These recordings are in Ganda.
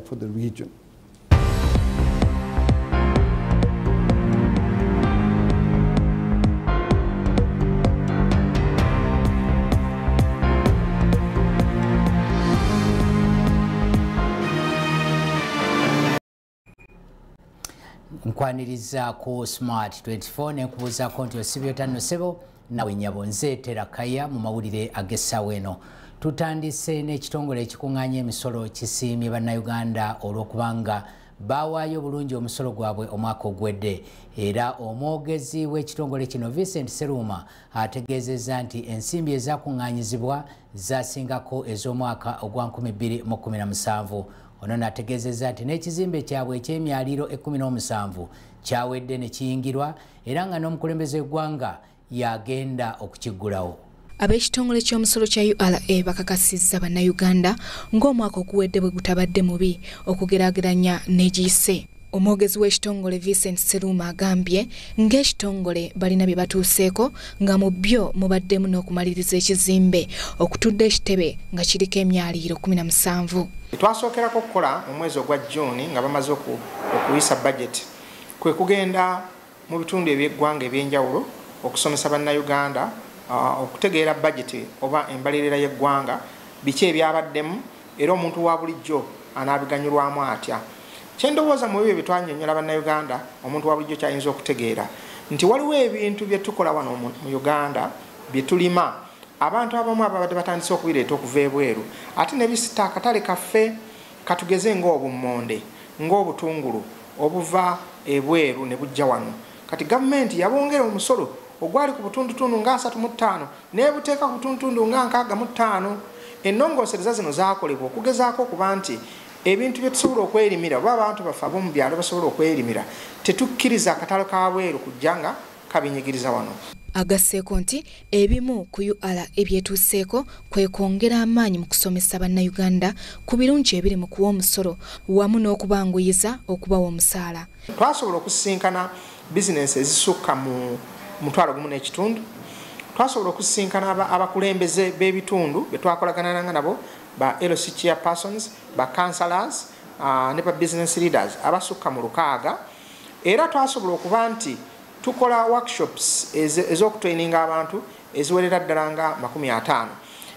for the region. Nkwaniriza ku SMART24 nekubuuzaako nti osibye otano ssebo nawe Nyabonze Terakaya mu mawulire ag'essaawa eno. Tutandise n'ekitongole ekikuŋŋaanya emisolo kisiimye bannayuganda olw'okubanga baawaayo bulungi omusolo gwabwe omwaka ogwedde, era omwogezi w'ekitongole kino Vincent Seruma ategeezezza nti ensimbi ezaakuŋŋaanyizibwa zaasingako ez'omwaka ogwa 2017. Ono n'ategeezezza nti n'ekizimbe kyabwe eky'emyaliro 17 kyawedde ne kiyingirwa era nga n'omukulembeze w'eggwanga yagenda okukiggulawo. Ab'ekitongole ky'omusolo kya URA bakakasizza bannayuganda ng'omwaka okuwedde bwe gutabadde mubi okugeraageranya n'egiyise. Omwogezi w'ekitongole Vincent Seruma agambye ng'ekitongole balina bye batuuseeko nga mu byo mubaddemu n'okumaliriza ekizimbe okutudde ekitebe nga kiriko emyaliro 17. Twasookerako okukola mu mwezi ogwa June nga bamaze okuyisa budget kwe kugenda mu bitundu eby'eggwanga ebyenjawulo okusomesa bannayuganda okutegeera budget oba embalirira y'eggwanga biki ebyabaddemu era omuntu wa bulijjo anaabiganyulwamu atya. Kyendowooza mu byo bitwannyonnyola bannayuganda omuntu wa bulijjo kyayinza okutegeera nti waliwo ebintu bye tukola wano mu Uganda bye tulima abantu abamu ababadde batandise okubireeta okuva ebweru ate ne bisita akatale kaffe katugeze ng'obummonde ng'obutungulu obuva ebweru ne bujja wano. Kati gavumenti yabongera omusolo ogwali ku butundutundu nga 35 n'ebuteeka ku butundutundu nga 65. Ennongoosereza zino zaakolebwa okugezaako okuba nti ebintu bye tusobola okwerimira oba abantu baffe ab'omu byalo basobola okwerimira tetukkiriza akatale ka bweru kujja nga kabinyigiriza wano. Agasseeko nti ebimu ku URA ebyetuuseeko kwe kwongera amaanyi mu kusomesa bannayuganda ku birungi ebiri mu kuwa omusolo wamu n'okubanguyiza okubawa omusaala. Twasobola okusisinkana bizinensi ezisukka mu 1.5. Twasobola okusisinkana abakulembeze b'ebitundu be twakolagana nabo ba LC chairpersons, ba councillors, ne ba business leaders abasukka mu 6. Era twasobola okuba nti tukola workshops ez'okutraininga abantu eziwerera ddala nga 50.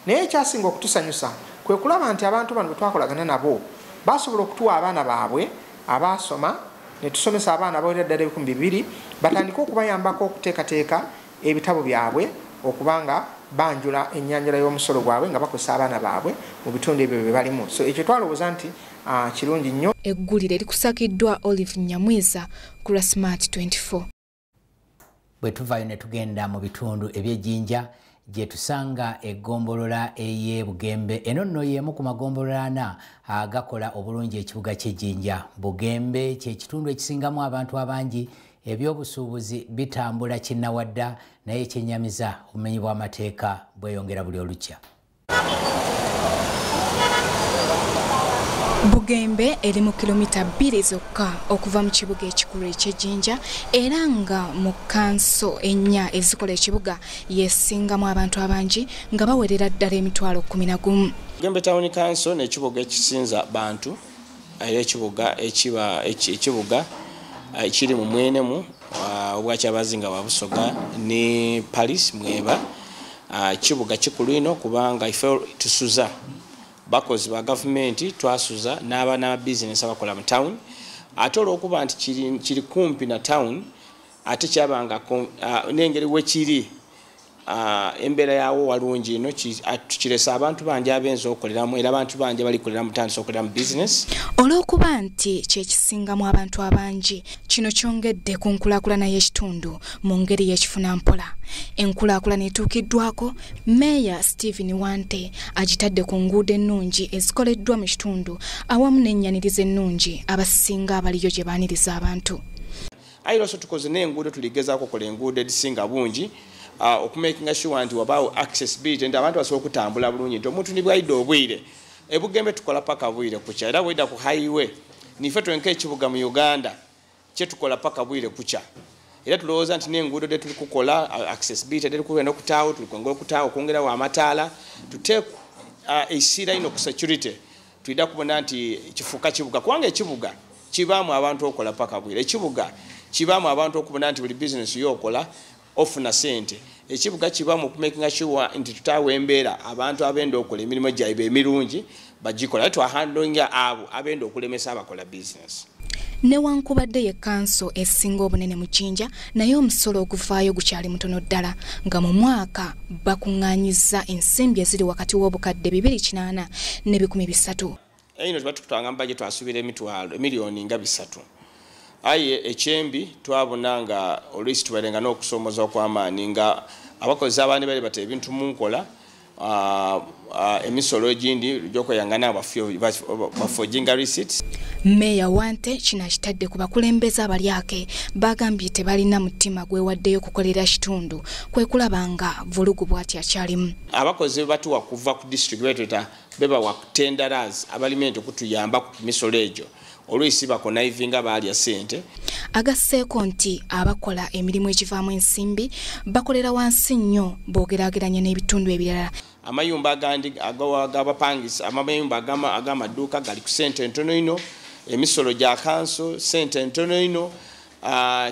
Naye ekyasinga okutusanyusa kwe kulaba nti abantu bano bwe twakolagana nabo basobola okutuwa abaana baabwe abaasoma ne tusomesa abaana abawerera ddala 2,000 batandika okubayambako okuteekateeka ebitabo byabwe okubanga banjula ennyanjula y'omusolo gwabwe nga bakozesa abaana baabwe mu bitundu ebyo bye balimu. So ekyo twalowooza nti kirungi nnyo. Eggulire likusakiddwa Olive Nyamwiza ku SMART24. Bwe tuvaayo ne tugenda mu bitundu eby'ejjinja gye tusanga eggombolola ey'e Bugembe. Eno nno y'emu ku magombolola 4 agakola obulungi ekibuga ky'ejjinja. Bugembe kye kitundu ekisingamu abantu abangi. Ebyobusuubuzi bitambula kinnawadda naye ekyennyamiza obumenyi bw'amateeka bweyongera buli olukya. Bugembe eri mu kilomita 2 zokka okuva mu kibuga ekikulu eky'ejjinja era nga mu kanso 4 ezikola ekibuga yesingamu abantu abangi nga bawerera ddala emitwalo 11. Bugembe Town Council n'ekibuga ekisinza bantu era ekibuga ekiri mu mwenemu obwakyabazinga Wabusoga ne Paris Mweba. Kibuga kikulu ino kubanga ife tusuza bakozi ba government twasuza n'abaana ba business abakola mu town ate olw'okuba nti kiri kumpi na town ate kyabanga n'engeri wekiri embeera yawo walungi ino tukiresa abantu bangi abenza okukoleramu era abantu bangi balikolera mu tandisa okukolera mu business. Olw'okuba nti kyekisingamu abantu abangi kino kyongedde ku nkulaakulana y'ekitundu mu ngeri y'ekifuna mpola. Enkulaakulana etuukiddwako Meya Stephen Wante agitadde ku nguudo ennungi ezikoleddwa mu kitundu awamu n'ennyaniriza ennungi abasinga abaliyo gye baaniriza abantu. Ayiroso tukoze n'enguudo tuligezaako okukola enguudo edisinga bungi okumakinga sure nti wabaawo accessibility nti abantu basobola okutambula bulungi nti omuntu ni bwayidde obwire ebugembe tukola paka bwire kucha era bwedda ku highway nife twenka ekibuga mu Uganda kye tukola paka bwire kucha era tulowooza nti n'enguudo de tuli kukola accessibility de tukwenda okutaawo tulikwongera okutaawo okwongerawo amataala tuteeku esira ino ku security tuida kubona nti kifuka kibuga kubanga ekibuga kibaamu abantu okola paka bwire ekibuga kibaamu abantu okubona nti buli business yokola ofuna sente ekibuga kibaamu okumakinga sure nti tutawe embeera abantu abenda okola emirimu gyaibe emirungi bagikola twahandlinga abo abenda okulemesa abakola business. Newankubadde ye kanso esinga obunene mu Jinja naye omusolo oguvaayo gukyali mutono ddala nga mu mwaka bakuŋŋaanyiza ensimbi eziri wakati w'obukadde 280 ne 300. Eno batukutanga mbaje twasubira miliyoni nga 3. Aye ekyembi twabonanga olwisi tubalenga n'okusomoza okw'amaani nga abakozi abandi bali bate ebintu munkola emisolo egindi gyokweyangana bafojinga receipts. Meya Wante kino akitadde ku bakulembeze abalyake bagambye tebalina mutima gwewaddeyo kukolera kitundu kwe kulabanga vulugu bw'ati akyalimu. Abakozi batuwa kuva ku district betweta beba wa tenderers abalimenti okutuyamba ku misolo egyo olwisi bakonaivinga balya sente. Agasseeko nti abakola emirimu egivaamu ensimbi bakolera wansi nnyo boogeraageranya n'ebitundu ebirala. Amayumba agandi agabapangisa amayumba agamaduuka gali ku sente ntono ino emisolo gya kanso sente ntono ino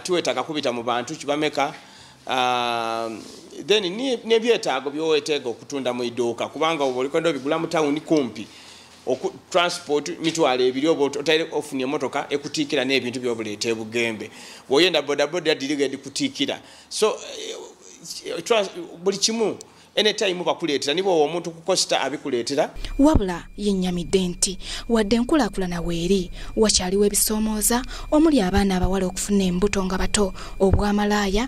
tuwetaka kubita mu bantu kibameka then nebyetaago byoweteega okutunda mu iduuka kubanga obolikondo bigula mu tawuni kumpi transport mitwalo ebiri oba otaire ofunye emotoka ekutiikira n'ebintu byobuleeta ebugembe bwoyenda bodaboda diriga dikutikira so buli kimu anytime bakuleetera nibo omuntu kukosta abikuleetera. Wabula yennyamidde nti wadde enkulaakulana weeri wakyaliwo ebisoomooza omuli abaana abawala okufuna embuto nga bato obwamalaaya.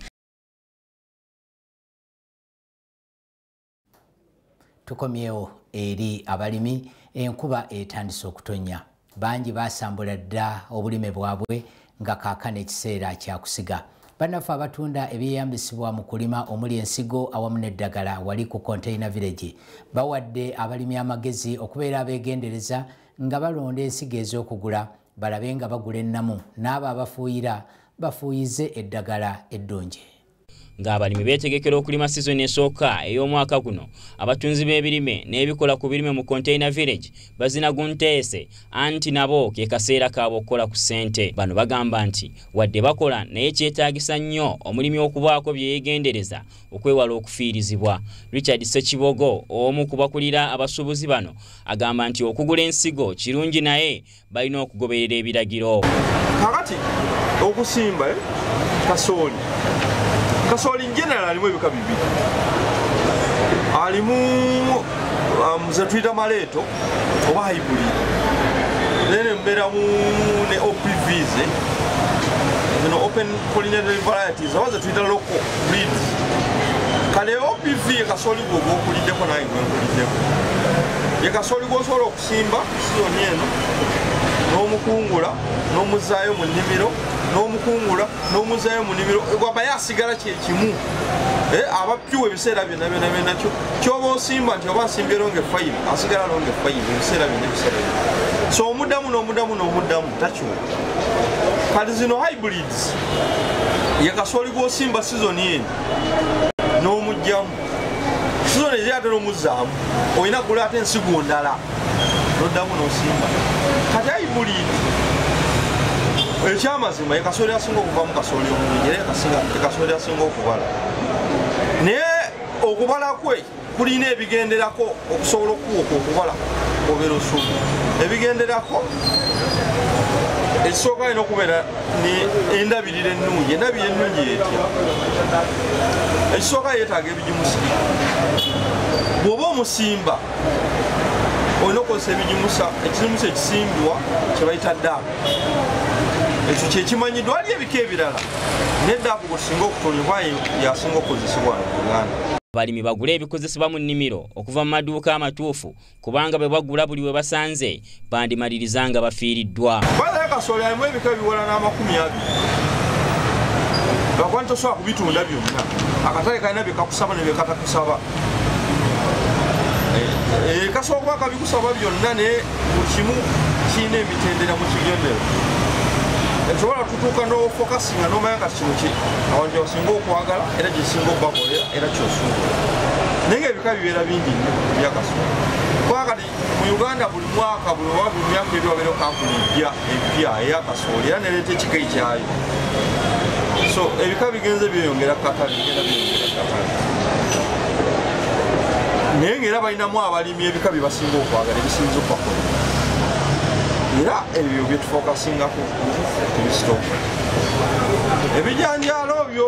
Tukomyewo eri abalimi enkuba etandise okutonya bangi basambula dda obulime bwabwe nga kaakano ekiseera kyakusiga. Bannaffe abatunda ebyeyambisibwa mu kulima omuli ensigo awamu n'eddagala wali ku Container Village bawadde abalimi amagezi okubeera abeegendereza nga balonda ensigo ez'okugula balabe nga bagula ennamu n'abo abafuuyira bafuuyize eddagala eddungi. Ng'abalimi beetegekera okulima sizoni esooka ey'omwaka guno abatunzi b'ebirime n'ebikola ku birime mu Container Village bazina gunteese anti nabo ke kaseera kaabwe okukola ku ssente. Bano bagamba nti wadde bakola naye kyetaagisa nnyo omulimi okubaako bye yeegendereza okwewala okufiirizibwa. Richard Ssekibogo omu ku bakulira abasuubuzi bano agamba nti okugula ensigo kirungi naye balina okugoberera ebiragiro. Kakati okusimba kasooli Kasooli general alimu ebika bibiri. Alimu mzetwita maleto oba hybrid. Nene mbera mu ne OPVs zino open pollinated varieties abaza twita local breeds. Kale OPV kasooli gogo okulideko naye gwenkulideko. Ye kasooli gosobola okusimba sizoni eno n'omukungula n'omuzaayo mu nnimiro n'omukungula n'omuzaayo mu nnimiro gwaba yasigala kyekimu abapyuwa ebiseera byonna byonna kyoba osimba nti oba nsimbye longe 5 asigala longe 5 ebiseera byonna ebiseera byonna so omuddamu n'omuddamu takyuwa. Kati zino hybrids ye kasooli gw'osimba sizoni eno n'omugjamu sizoni ezyatera omuzaamu olina kugula ate ensigo ndala n'oddamu n'osimba. Kati hybrid ekyamazima ye kasooli asinga okuva mu kasooli omulungi era kasooli asinga okubala naye okubala kwe kulina ebigenderako okusobola okuwuka okubala obeera osuubu. Ebigenderako ekisooka alina okubeera endabirira ennungi. Endabirira ennungi yetya ekisooka yeetaaga ebigimusa. Bw'oba omusimba olina okukozesa ebigimusa. Ekigimusa ekisimbibwa kye bayita ddaabu ekyo kyekimanyiddwa. Waliyo ebika ebirala n'eddaabu gwetusinga okutondebwa yasinga okukozesebwa mu Uganda. Abalimi bagula ebikozesebwa mu nnimiro okuva mu maduuka amatuufu kubanga bwe bagula buli we basanze bandimaliriza nga bafiiriddwa. Balayo kasooli alimu ebika ebiwala n'20. Bakwani tosobola kubitunda byonna. Akatale kalina bye kakusaba ne bye katakusaba. Kasobola kuba kabikusaba byonna naye buli kimu kirina emitendera mu kigendero. Ekisobola tutuuka n'ofokasinga n'omanya nga kino ki awantu gye wasinga okwagala era gye kisinga okubakolera era ky'osuubula. naye ebika bibeera bingi nnyo bya kasooli kuba kati mu Uganda buli mwaka buli myaka ebiri wabeerawo kampuni empya eya kasooli era nereeta ekika ekyayo so ebika bigenze byeyongera katale naye ng'era balinamu abalimi ebika bye basinga okwagala ebisinza okubakola era ebyo bye tufokasingako tebisitoka ebijanjaalo byo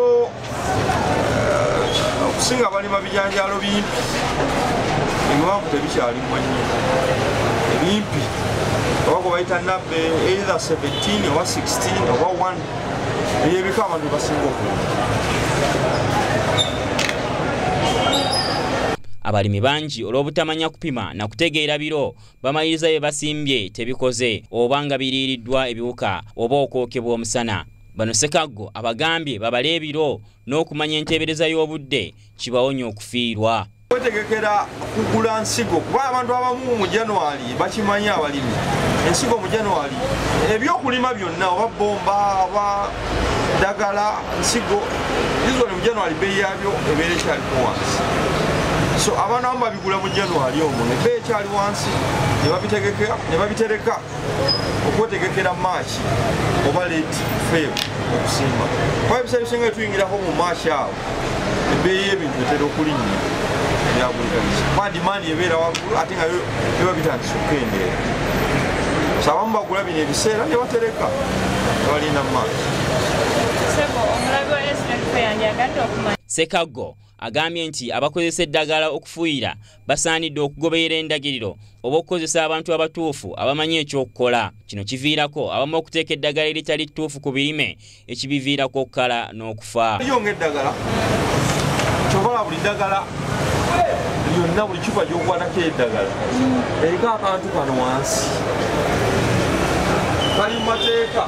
okusinga balima bijanjaalo bimpi ebiwanvu tebikyalimwa nnyo ebimpi oba gwe bayita nabbe either 17 oba 16 oba 1 ebyo ebika abantu basinga okulima. Abalimi bangi olw'obutamanya kupima na kutegeera biro bamaliriza bye basimbye tebikoze oba nga biriiriddwa ebiwuka oba okwokebwa omusana. Bano Sekaggo abagambye babale ebiro n'okumanya enteebereza y'obudde kibawonya okufiirwa. Kwetegekera kugula nsigo kuba abantu abamu mu January bakimanyi abalimi ensigo mu January ebyokulima byonna oba bomba oba ddagala nsigo izo mu January beeyi yabyo ebeera ekyaliko wansi. So abantu abamu babigula mu January omwo ne beeyi ekyali wansi ne babitereka okwetegekera March oba late Feb okusimba. Kuba ebiseera ebisinga tuyingirako mu March awo ebbeeyi y'ebintu etera okulinnya kuba demand ebeera waggulu ate nga biba bitandise okukendeera. So abamu bagula bino ebiseera ne batereka ne balinda mu maaso. Sekaggo agambye nti abakozesa eddagala okufuuyira basaanidde okugoberera endagiriro oba okukozesa abantu abatuufu abamanyi ekyokukola. Kino kiviirako abamu okuteeka eddagala eritali ttuufu ku birime ekibiviirako okukala n'okufa. Yonga eddagala kyobola buli ddagala yonna buli kifa gy'okwatako eddagala eriko akantu kano wansi kali mu mateeka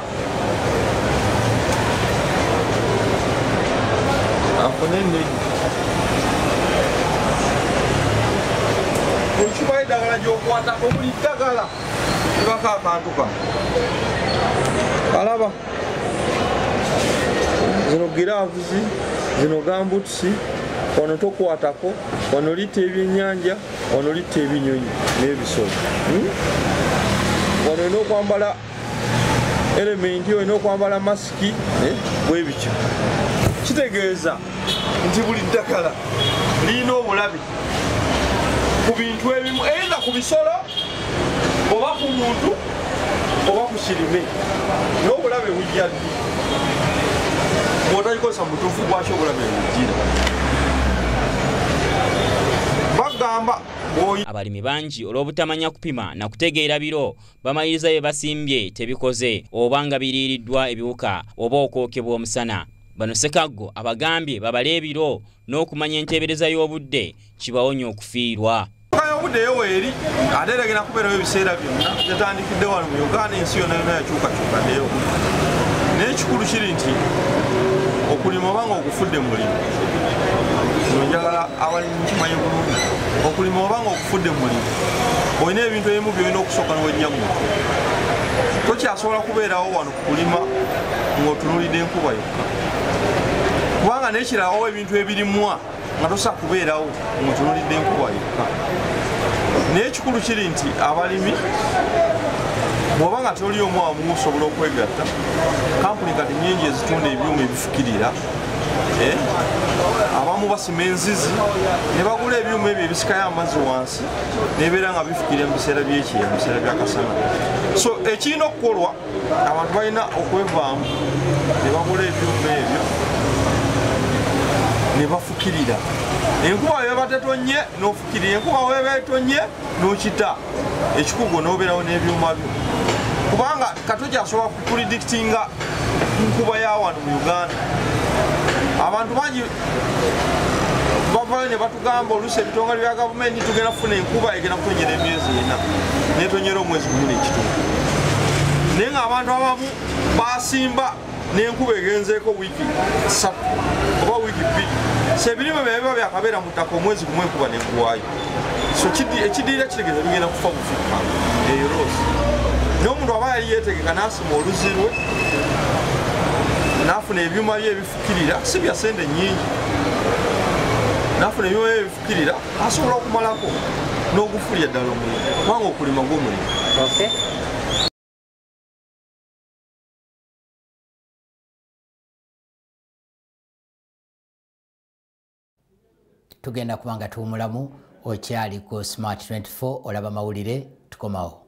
afune nnegi buli kifa eddagala gy'okwatako buli ddagala ebako akantu kano alaba zino giraavuzi zino gambutusi wano tokwatako wano litta ebyennyanja wano litta ebinyonyi n'ebisolo wano olina okwambala elementi olina okwambala masiki bwe bityo kitegeeza nti buli ddagala lirina obulabe ku bintu ebimu either ku bisolo oba ku muntu oba ku kirime n'obulabe bujja ddi bw'otagikozesa mu butuufu bwakyo obulabe bujjira. Abalimi bangi olw'obutamanya kupima na kutegeera biro bamaliriza bye basimbye tebikoze oba nga biriiriddwa ebiwuka oba okwokebwa omusana. Bano Sekaggo abagambye babale ebiro n'okumanya enteebereza y'obudde kibawonya okufiirwa. Obudde yoweeri ate era genda kubeerawo ebiseera byonna yatandikidde wano mu Uganda ensi yonna yakyukakyukaddeyo. Naye ekikulu kiri nti okulima oba nga okufudde mulimu njagala abalimi kimanyi bulungi okulima oba nga okufudde mulimu olina ebintu ebimu byolina okusooka n'owejja mu mutwe. Tokyasobola kubeerawo wano ku kulima ng'otunuulidde enkuba yokka kubanga n'ekiralawo ebintu ebirimwa nga tosobola kubeerawo ng'otunuulidde enkuba yokka. Naye ekikulu kiri nti abalimi bw'oba nga toli omu awamu osobola okwegatta kampuni kati nnyingi ezitunda ebyuma ebifukirira abamu basima enzizi ne bagula ebyuma ebyo ebisikayo amazzi wansi nebeera nga bifukirira mu biseera by'ekyeya mu biseera by'akasana. So ekirina okukolwa abantu balina okwevaamu ne bagula ebyuma ebyo ne bafukirira. Enkuba weba tetonye n'ofukirira, enkuba weba etonye n'okita ekikugo n'obeerawo n'ebyuma byo kubanga katokyasobola kupredictinga nkuba ya wano mu Uganda. Abantu bangi bavayo ne batugamba oluusi ebitongole bya gavumenti tugenda kufuna enkuba egenda kutonyera emyezi 4 netonyera omwezi 12. Naye ng'abantu abamu basimba n'enkuba egenzeeko wiiki 3 oba wiiki 2 so ebirime byaba byakabeera mu ttaka omwezi gumwe enkuba neggwaayo. So ekidiira kitegeeza bigenda kufa bufika eyo loosi. N'omuntu aba yali yeetegeka n'asima oluzi lwe n'afuna ebyuma bye ebifukirira si bya sente nnyingi nafuna ebyoya ebifukirira asobola okumalako n'okufulya ddala omulimu kubanga okulima gw'omulimu. Tugenda kubanga tuwumulamu okyali ku Smart 24 olaba mawulire tukomawo.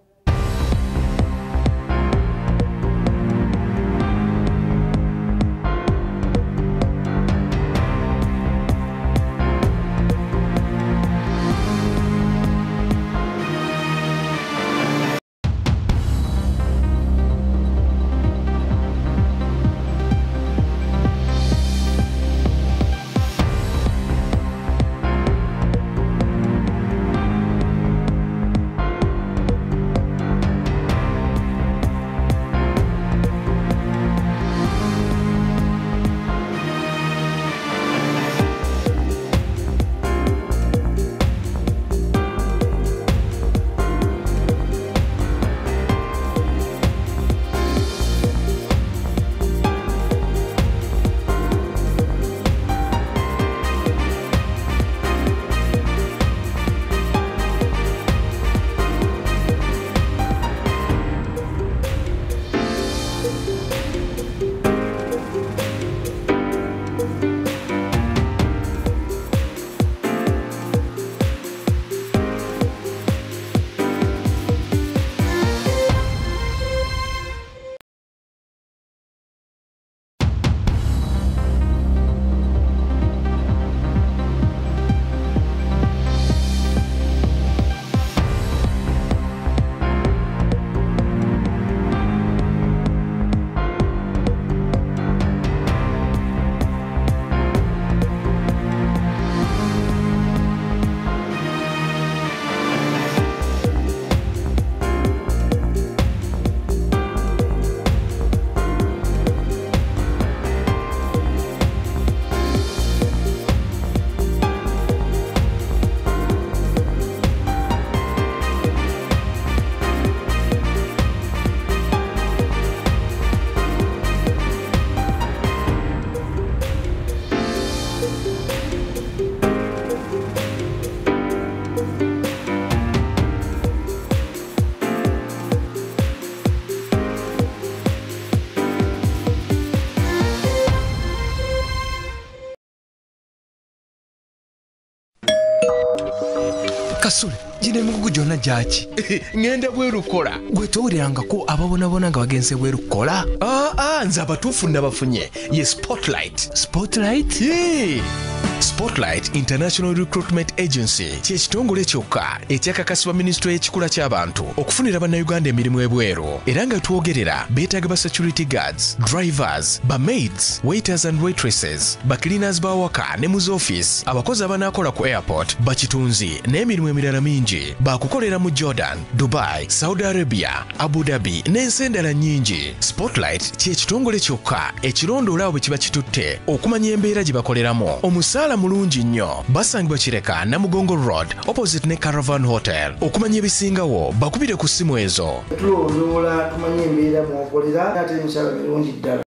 Kasule, jine mugugu jona jachi. Ngende bweru kola. Gwe towulirangako ababonabona nga bagenze bweru kola? Nze abatuufu nabafunye. Ye Spotlight. Spotlight? Yeah. Spotlight International Recruitment Agency kyekitongole kyokka ekyakakasibwa Ministry y'ekikula ky'abantu okufunira bannayuganda emirimu ebweru era nga twogerera beetaaga ba security guards, drivers, ba maids, waiters and waitresses, ba cleaners b'awaka ne mu office, abakozi abanaakola ku airport, bakitunzi n'emirimu emirala mingi baakukolera mu Jordan, Dubai, Saudi Arabia, Abu Dhabi n'ensi endala nnyingi. Spotlight kyekitongole kyokka ekirondoola abo bwe kiba kitutte okumanya embeera gye bakoleramu. Omusaala mulungi nnyo basangibwa Kireka Namugongo Road opposite ne Caravan Hotel. Okumanya ebisingawo bakubire ku ssimu ezo. Tulondoola tumanye embeera mwokolera ate emisaala mirungi ddala.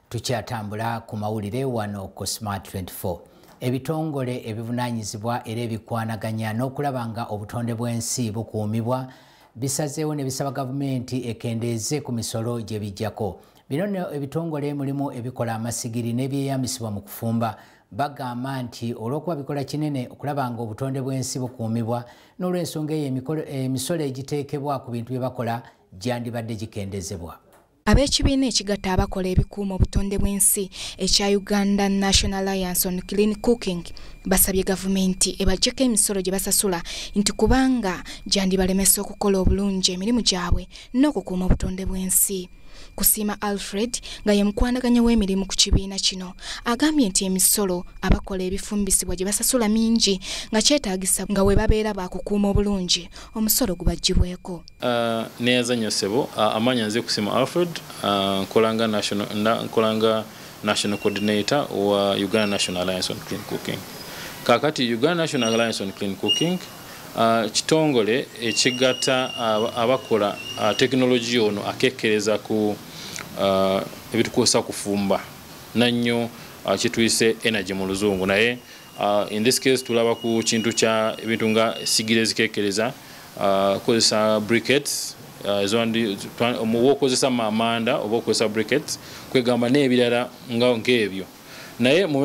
Tukyatambula ku mawulire wano ku Smart 24. Ebitongole ebivunanyizibwa era ebikwanaganya n'okulaba nga obutonde bw'ensi bukuumibwa bisazeewo ne bisaba gavumenti ekendeeze ku misolo gye bijjako. Bino ebitongole mulimu ebikola amasigiri n'ebyeyambisibwa mu kufumba. Bagamba nti olw'okuba bikola kinene okulaba nga obutonde bw'ensi bukuumibwa n'olw'ensonga eyo emisolo egiteekebwa ku bintu bye bakola gyandibadde gikendezebwa. Ab'ekibiina ekigatta abakola ebikuuma obutonde bw'ensi ekya Uganda National Alliance on Clean Cooking basabye gavumenti ebaggyeko emisolo gye basasula nti kubanga gyandibalemesa okukola obulungi emirimu gyabwe n'okukuuma obutonde bw'ensi. Kusiima Alfred nga ye mukwanaganya w'emirimu ku kibiina kino agambye nti emisolo abakola ebifumbisibwa gye basasula mingi nga kyetaagisa nga we babeera bakukuuma obulungi omusolo gubaggyibweko. Neyazanyo ssebo amanya nze Kusiima Alfred nkolanga national coordinator wa Uganda National Alliance on Clean Cooking. Kakati Uganda National Alliance on Clean Cooking kitongole ekigatta abakola technology ono akekkereza ku ebitukozesa kufumba nannyo kituyise energy mu luzungu naye in this case tulaba ku kintu kya ebintu nga sigire zikekkereza kozesa briquettes omuwokozesa mamanda oba okozesa briquettes kwegamba n'ebirala ng'ebyo naye mu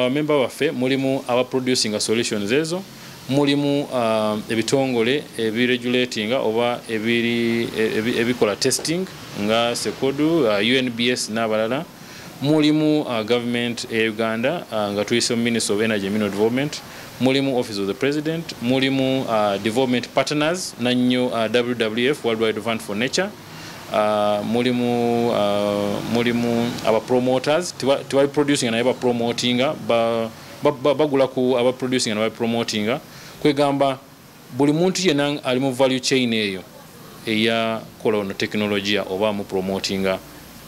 memba baffe mulimu aba producing solutions ezo mulimu ebitongole ebiregulating oba ebikola testing nga sekodu UNBS n'abalala mulimu government e Uganda nga tuyise Ministry of Energy and Mineral Development mulimu Office of the President mulimu development partners nanyo WWF World Wide Fund for Nature mulimu aba promoters tiwali producing na aba promoting bagula ku aba producing na aba promoting kwegamba buli muntu yena ali mu value chain eyo eya colon technology oba mu promoting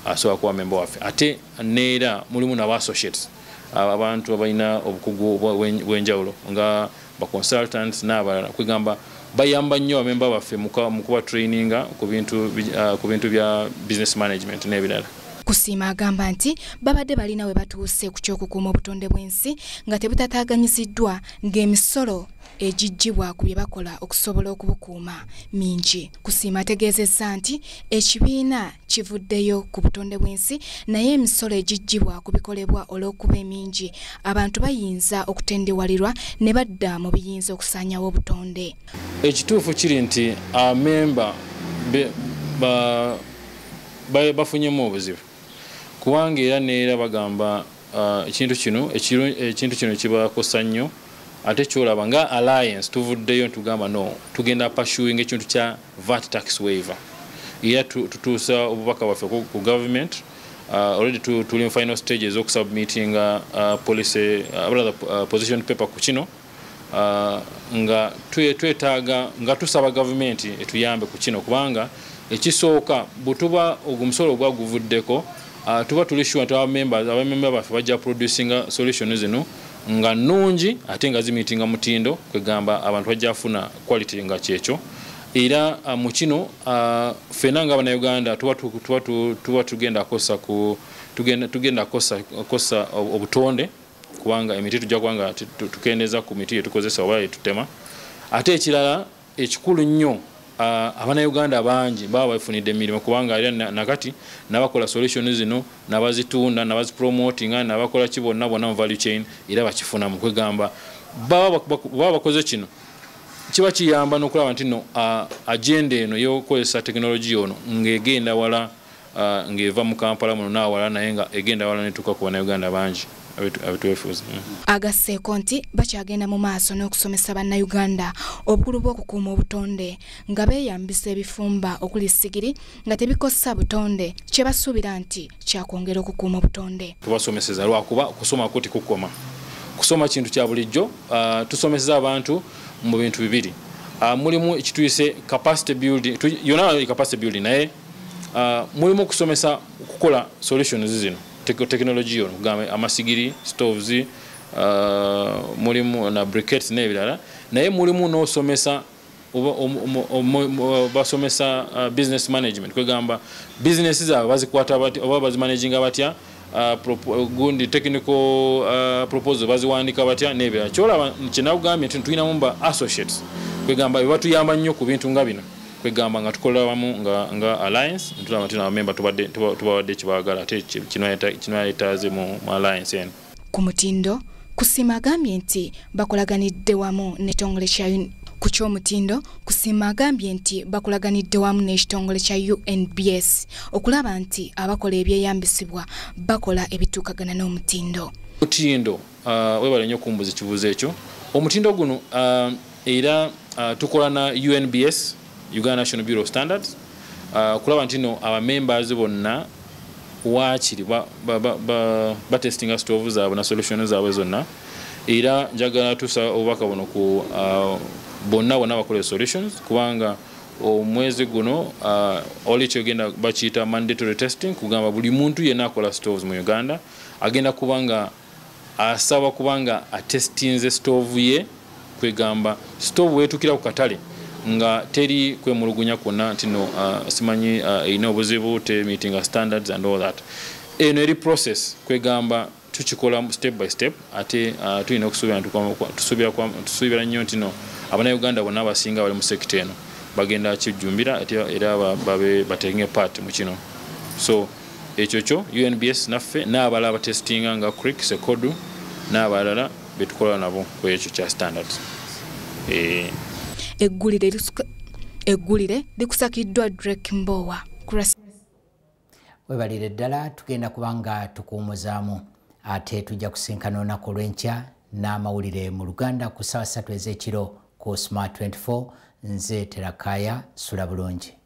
aso akwa member waffe ate neera mulimu na associates abantu abalina obukugu bw'enjawulo nga ba consultants n'abalala kwegamba bayamba nnyo abamemba baffe mu kuba training ku bintu bya business management n'ebirala. Kusiima agamba nti babadde balina we batuuse ku ky'okukuuma obutonde bw'ensi nga tebutataaganyiziddwa ng'emisolo egijjibwa ku bye bakola okusobola okubukuuma mingi. Kusiima ategeezezza nti ekibiina kivuddeyo ku butonde bw'ensi naye emisolo egijjibwa ku bikolebwa olw'okuba emingi abantu bayinza okutendewalirwa ne badda mu biyinza okusaanyawo obutonde. Ekituufu kiri nti amemba bafunyemu obuzibu kubanga era neera bagamba ekintu kino kibakosa nnyo ate kyolaba nga alliance tuvuddeyo ntugamba no tugenda pursuing ekintu kya VAT tax waiver era tutuusa obubaka bwaffe ku government already tuli in final stages okusubmitting policy position paper ku kino nga twetaaga nga tusaba government etuyambe ku kino kubanga ekisooka butuba ogumusolo ogwaguvuddeko tuba tulishuwa nti abamemba baffe bajja producing solutions zino nga nungi ate nga zimitinga mutindo kwegamba abantu bajja funa quality nga kyekyo era mu kino ffena nga Abannayuganda tuba tugenda kosa obutonde kubanga emiti tujja kubanga tukendeza ku miti etukozesa oba etutema ate ekirala ekikulu nnyo Abannayuganda bangi baba bafunidde emirimu kubanga era nakati nabakola solutions zino nabazitunda nabazipromoting nabakola kibonna mu value chain era bakifuna mu kwegamba baba bakoze kino kiba kiyamba n'okulaba nti no agenda eno y'okukozesa tekinologiya ono ng'egenda wala ng'eva mu Kampala muno n'awala naye nga egenda wala netuuka ku Bannayuganda bangi abituefuza. Agasseeko nti bakyagenda mu maaso n'okusomesa Bannayuganda obukulu bw'okukuuma obutonde nga beeyambisa ebifumba okuli sigiri nga tebikosa butonde kye basuubira nti kyakwongera okukuuma obutonde. Tubasomeseza lwakuba kusoma kuti kukoma. Kusoma kintu kya bulijjo tusomeseza abantu mu bintu bibiri. Mulimu ekituyise capacity building yona capacity building naye mulimu kusomesa kukola solutions zino technology ono kugamba amasigiri stoves mulimu na briquettes n'ebirala naye mulimu n'osomesa basomesa business management kwegamba business zaabwe bazikwata batya oba bazimanaginga batya gundi technical proposal baziwandika batya n'ebirala kyolaba kinakugambye nti tulinamu ba associates kwegamba batuyamba nnyo ku bintu nga bino kwegamba nga tukola wamu nga alliance ntulaba nti abamemba tubawadde kibaagala ate kinayetaaze mu alliance eno. Ku mutindo Kusiima agambye nti bakolaganidde wamu n'ekitongole kya ku ky'omutindo Kusiima agambye nti bakolaganidde wamu n'ekitongole kya UNBS okulaba nti abakola ebyeyambisibwa bakola ebituukagana n'omutindo. Mutindo webale nnyo kumbuza ekibuuzo ekyo. Omutindo guno era tukola na UNBS Uganda National Bureau of Standards kulaba ntino aba members bonna waakiri batestinga stove zaabwe na solution zaabwe zonna era njagala tusa obubaka buno ku bonna bakola solutions kubanga omwezi guno oli kyogenda bakiyita mandatory testing kugamba buli muntu yenna akola stoves mu Uganda agenda kubanga asaba kubanga atestinze stove ye kwegamba stove wetukira ku katale nga teri kwemulugunya kwonna ntino simanyi ina obuzibu te meeting standards and all that eno eri process kwegamba tukikola step by step ate tulina tusubira nnyo ntino Abannayuganda bonna abasinga bali mu sekita eno bagenda kijjumbira era babe batenge part mu kino so ekyo UNBS naffe n'abalala abatestinga nga Creek Sekodu n'abalala betukola nabo ku ekyo kya standards. Eggulire likusakiddwa Drake Mbowa. Webalire ddala tugenda kubanga tukuumuzaamu ate tujja kusinkana olunaku olw'enkya n'amawulire mu Luganda ku ssaawa 3 ez'ekiro ku Smart 24 nze Terakaya sula bulungi.